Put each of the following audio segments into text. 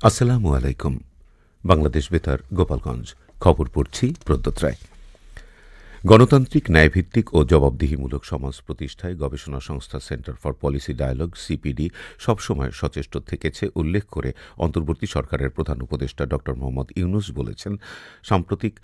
আসসালামু আলাইকুম। বাংলাদেশ বেতার, গোপালগঞ্জ। খবর পড়ছি প্রদ্যোৎ রায়। গণতান্ত্রিক, ন্যায়ভিত্তিক ও জবাবদিহিমূলক সমাজ প্রতিষ্ঠায় গবেষণা সংস্থা Centre for Policy Dialogue CPD সবসময় সচেষ্ট থেকেছে উল্লেখ করে অন্তর্বর্তী সরকারের প্রধান উপদেষ্টা ড মোহাম্মদ ইউনূস বলেছেন, সাম্প্রতিক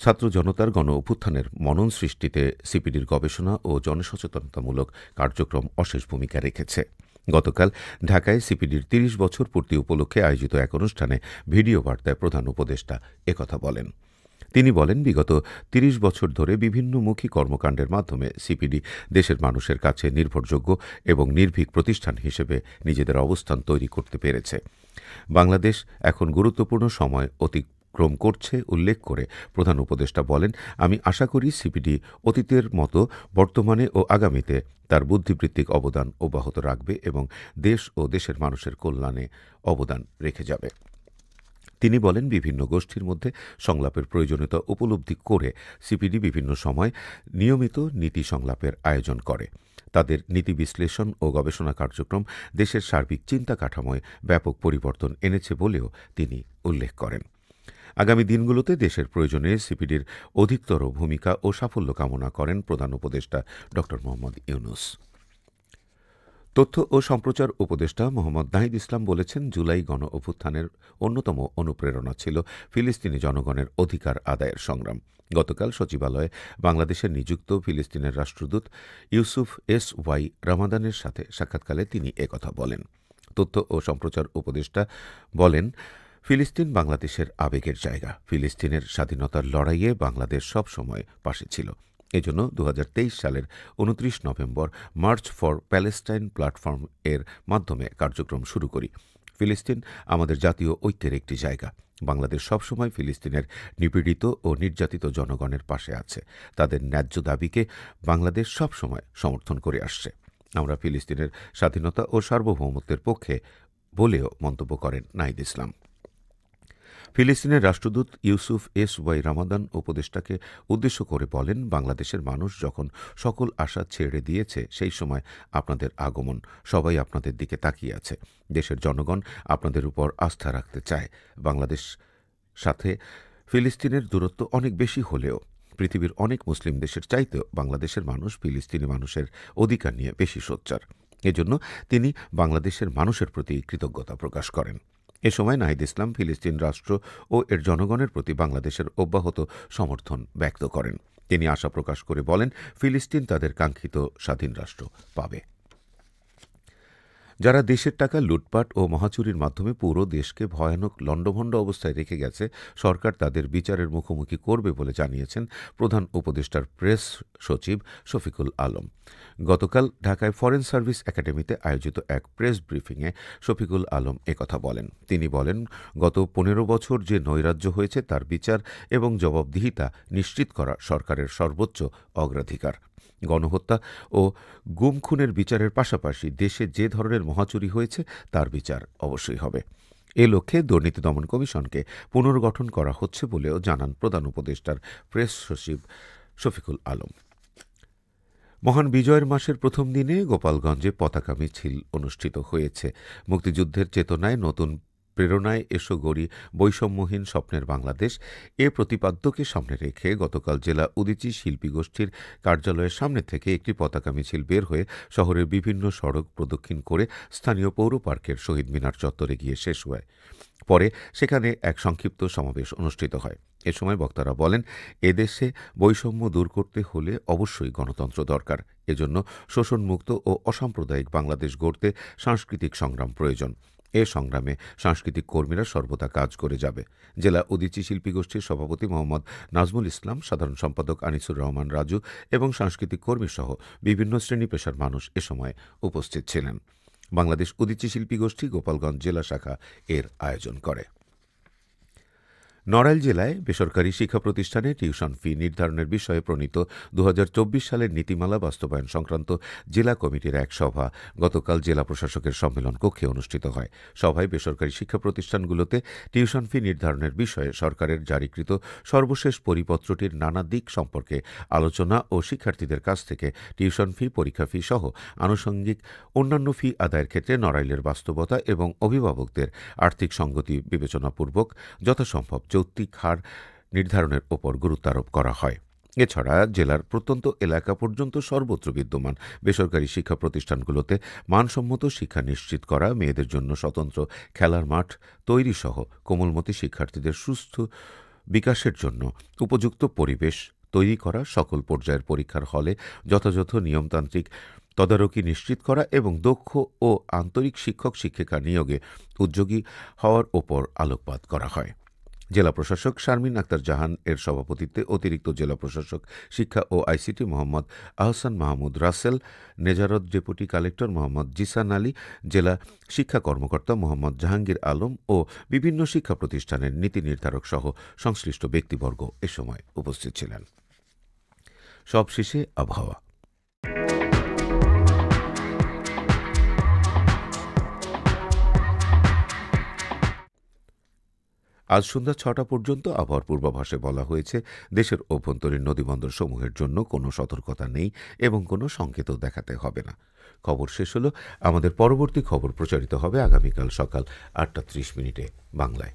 ছাত্র জনতার গণ অভ্যুত্থানের মনন সৃষ্টিতে সিপিডির গবেষণা ও জনসচেতনতামূলক কার্যক্রম অশেষ ভূমিকা রেখেছে। গতকাল ঢাকায় সিপিডির ৩০ বছর পূর্তি উপলক্ষে আয়োজিত এক অনুষ্ঠানে ভিডিও বার্তায় প্রধান উপদেষ্টা একথা বলেন। তিনি বলেন, বিগত ৩০ বছর ধরে বিভিন্নমুখী কর্মকাণ্ডের মাধ্যমে সিপিডি দেশের মানুষের কাছে নির্ভরযোগ্য এবং নির্ভীক প্রতিষ্ঠান হিসেবে নিজেদের অবস্থান তৈরি করতে পেরেছে। বাংলাদেশ এখন গুরুত্বপূর্ণ সময় অতিক্রম করছে উল্লেখ করে প্রধান উপদেষ্টা বলেন, আমি আশা করি সিপিডি অতীতের মতো বর্তমানে ও আগামীতে তার বুদ্ধিবৃত্তিক অবদান অব্যাহত রাখবে এবং দেশ ও দেশের মানুষের কল্যাণে অবদান রেখে যাবে। তিনি বলেন, বিভিন্ন গোষ্ঠীর মধ্যে সংলাপের প্রয়োজনীয়তা উপলব্ধি করে সিপিডি বিভিন্ন সময় নিয়মিত নীতি সংলাপের আয়োজন করে। তাদের নীতি বিশ্লেষণ ও গবেষণা কার্যক্রম দেশের সার্বিক চিন্তা কাঠামোয় ব্যাপক পরিবর্তন এনেছে বলেও তিনি উল্লেখ করেন। আগামী দিনগুলোতে দেশের প্রয়োজনে সিপিডির অধিকতর ভূমিকা ও সাফল্য কামনা করেন প্রধান উপদেষ্টা ড মোহাম্মদ ইউনূস। তথ্য ও সম্প্রচার উপদেষ্টা মোহাম্মদ নাহিদ ইসলাম বলেছেন, জুলাই গণ অভ্যুত্থানের অন্যতম অনুপ্রেরণা ছিল ফিলিস্তিনি জনগণের অধিকার আদায়ের সংগ্রাম। গতকাল সচিবালয়ে বাংলাদেশের নিযুক্ত ফিলিস্তিনের রাষ্ট্রদূত ইউসুফ এস ওয়াই রামাদানের সাথে সাক্ষাৎকালে তিনি একথা বলেন। তথ্য ও সম্প্রচার উপদেষ্টা বলেন, ফিলিস্তিন বাংলাদেশের আবেগের জায়গা। ফিলিস্তিনের স্বাধীনতার লড়াইয়ে বাংলাদেশ সব সময় পাশে ছিল। এজন্য ২০২৩ সালের ২৯ November March for Palestine platform এর মাধ্যমে কার্যক্রম শুরু করি। ফিলিস্তিন আমাদের জাতীয় ঐক্যের একটি জায়গা। বাংলাদেশ সবসময় ফিলিস্তিনের নিপীড়িত ও নির্যাতিত জনগণের পাশে আছে। তাদের ন্যায্য দাবিকে বাংলাদেশ সবসময় সমর্থন করে আসছে। আমরা ফিলিস্তিনের স্বাধীনতা ও সার্বভৌমত্বের পক্ষে বলেও মন্তব্য করেন নাহিদ ইসলাম। ফিলিস্তিনের রাষ্ট্রদূত ইউসুফ এস ওয়াই রামাদান উপদেষ্টাকে উদ্দেশ্য করে বলেন, বাংলাদেশের মানুষ যখন সকল আশা ছেড়ে দিয়েছে সেই সময় আপনাদের আগমন, সবাই আপনাদের দিকে তাকিয়ে আছে। দেশের জনগণ আপনাদের উপর আস্থা রাখতে চায়। বাংলাদেশ সাথে ফিলিস্তিনের দূরত্ব অনেক বেশি হলেও পৃথিবীর অনেক মুসলিম দেশের চাইতেও বাংলাদেশের মানুষ ফিলিস্তিনি মানুষের অধিকার নিয়ে বেশি সোচ্চার। এজন্য তিনি বাংলাদেশের মানুষের প্রতি কৃতজ্ঞতা প্রকাশ করেন। এ সময় নাহিদ ইসলাম ফিলিস্তিন রাষ্ট্র ও এর জনগণের প্রতি বাংলাদেশের অব্যাহত সমর্থন ব্যক্ত করেন। তিনি আশা প্রকাশ করে বলেন, ফিলিস্তিন তাদের কাঙ্ক্ষিত স্বাধীন রাষ্ট্র পাবে। যারা দেশের টাকা লুটপাট ও মহাচুরির মাধ্যমে পুরো দেশকে ভয়ানক লণ্ডভণ্ড অবস্থায় রেখে গেছে, সরকার তাদের বিচারের মুখোমুখি করবে বলে জানিয়েছেন প্রধান উপদেষ্টার প্রেস সচিব শফিকুল আলম। গতকাল ঢাকায় ফরেন সার্ভিস একাডেমিতে আয়োজিত এক প্রেস ব্রিফিংয়ে শফিকুল আলম একথা বলেন। তিনি বলেন, গত ১৫ বছর যে নৈরাজ্য হয়েছে তার বিচার এবং জবাবদিহিতা নিশ্চিত করা সরকারের সর্বোচ্চ অগ্রাধিকার। গণহত্যা ও গুম খুনের বিচারের পাশাপাশি দেশে যে ধরনের মহাচুরি হয়েছে তার বিচার অবশ্যই হবে। এ লক্ষ্যে দুর্নীতি দমন কমিশনকে পুনর্গঠন করা হচ্ছে বলেও জানান প্রধান উপদেষ্টার প্রেস সচিব শফিকুল আলম। মহান বিজয়ের মাসের প্রথম দিনে গোপালগঞ্জে পতাকা মিছিল অনুষ্ঠিত হয়েছে। মুক্তিযুদ্ধের চেতনায় নতুন প্রেরণায় এসো গড়ি বৈষম্যহীন স্বপ্নের বাংলাদেশ, এ প্রতিপাদ্যকে সামনে রেখে গতকাল জেলা উদীচী শিল্পী গোষ্ঠীর কার্যালয়ের সামনে থেকে একটি পতাকা মিছিল বের হয়ে শহরের বিভিন্ন সড়ক প্রদক্ষিণ করে স্থানীয় পৌর পার্কের শহীদ মিনার চত্বরে গিয়ে শেষ হয়। পরে সেখানে এক সংক্ষিপ্ত সমাবেশ অনুষ্ঠিত হয়। এ সময় বক্তারা বলেন, এদেশে বৈষম্য দূর করতে হলে অবশ্যই গণতন্ত্র দরকার। এজন্য শোষণমুক্ত ও অসাম্প্রদায়িক বাংলাদেশ গড়তে সাংস্কৃতিক সংগ্রাম প্রয়োজন। এ সংগ্রামে সাংস্কৃতিক কর্মীরা সর্বদা কাজ করে যাবে। জেলা উদীচী শিল্পী গোষ্ঠীর সভাপতি মোহাম্মদ নাজমুল ইসলাম, সাধারণ সম্পাদক আনিসুর রহমান রাজু এবং সাংস্কৃতিক কর্মীসহ বিভিন্ন শ্রেণী পেশার মানুষ এ সময় উপস্থিত ছিলেন। বাংলাদেশ উদীচী শিল্পী গোষ্ঠী গোপালগঞ্জ জেলা শাখা এর আয়োজন করে। নড়াইল জেলায় বেসরকারি শিক্ষা প্রতিষ্ঠানে টিউশন ফি নির্ধারণের বিষয়ে প্রণীত ২০২৪ সালের নীতিমালা বাস্তবায়ন সংক্রান্ত জেলা কমিটির এক সভা গতকাল জেলা প্রশাসকের সম্মেলন কক্ষে অনুষ্ঠিত হয়। সভায় বেসরকারি শিক্ষা প্রতিষ্ঠানগুলোতে টিউশন ফি নির্ধারণের বিষয়ে সরকারের জারিকৃত সর্বশেষ পরিপত্রটির নানা দিক সম্পর্কে আলোচনা ও শিক্ষার্থীদের কাছ থেকে টিউশন ফি, পরীক্ষা ফি সহ আনুষঙ্গিক অন্যান্য ফি আদায়ের ক্ষেত্রে নড়াইলের বাস্তবতা এবং অভিভাবকদের আর্থিক সঙ্গতি বিবেচনাপূর্বক যথাসম্ভব যৌক্তিক হার নির্ধারণের ওপর গুরুত্ব আরোপ করা হয়। এছাড়া জেলার প্রত্যন্ত এলাকা পর্যন্ত সর্বত্র বিদ্যমান বেসরকারি শিক্ষা প্রতিষ্ঠানগুলোতে মানসম্মত শিক্ষা নিশ্চিত করা, মেয়েদের জন্য স্বতন্ত্র খেলার মাঠ তৈরি সহ কোমলমতি শিক্ষার্থীদের সুস্থ বিকাশের জন্য উপযুক্ত পরিবেশ তৈরি করা, সকল পর্যায়ের পরীক্ষার হলে যথাযথ নিয়মতান্ত্রিক তদারকি নিশ্চিত করা এবং দক্ষ ও আন্তরিক শিক্ষক শিক্ষিকা নিয়োগে উদ্যোগী হওয়ার ওপর আলোকপাত করা হয়। জেলা প্রশাসক শারমিন আক্তার জাহান এর সভাপতিত্বে অতিরিক্ত জেলা প্রশাসক শিক্ষা ও আইসিটি মোহাম্মদ আহসান মাহমুদ রাসেল, নেজারত ডেপুটি কালেক্টর মোহাম্মদ জিসান আলী, জেলা শিক্ষা কর্মকর্তা মোহাম্মদ জাহাঙ্গীর আলম ও বিভিন্ন শিক্ষা প্রতিষ্ঠানের নীতি নির্ধারক সহ সংশ্লিষ্ট ব্যক্তিবর্গ এ সময় উপস্থিত ছিলেন। সবশেষে আবহাওয়া। আজ সন্ধ্যা ৬টা পর্যন্ত আবহাওয়ার পূর্বাভাসে বলা হয়েছে, দেশের অভ্যন্তরীণ নদীবন্দর সমূহের জন্য কোনো সতর্কতা নেই এবং কোনো সংকেতও দেখাতে হবে না। খবর শেষ হলো। আমাদের পরবর্তী খবর প্রচারিত হবে আগামীকাল সকাল ৮টা ৩০ মিনিটে বাংলায়।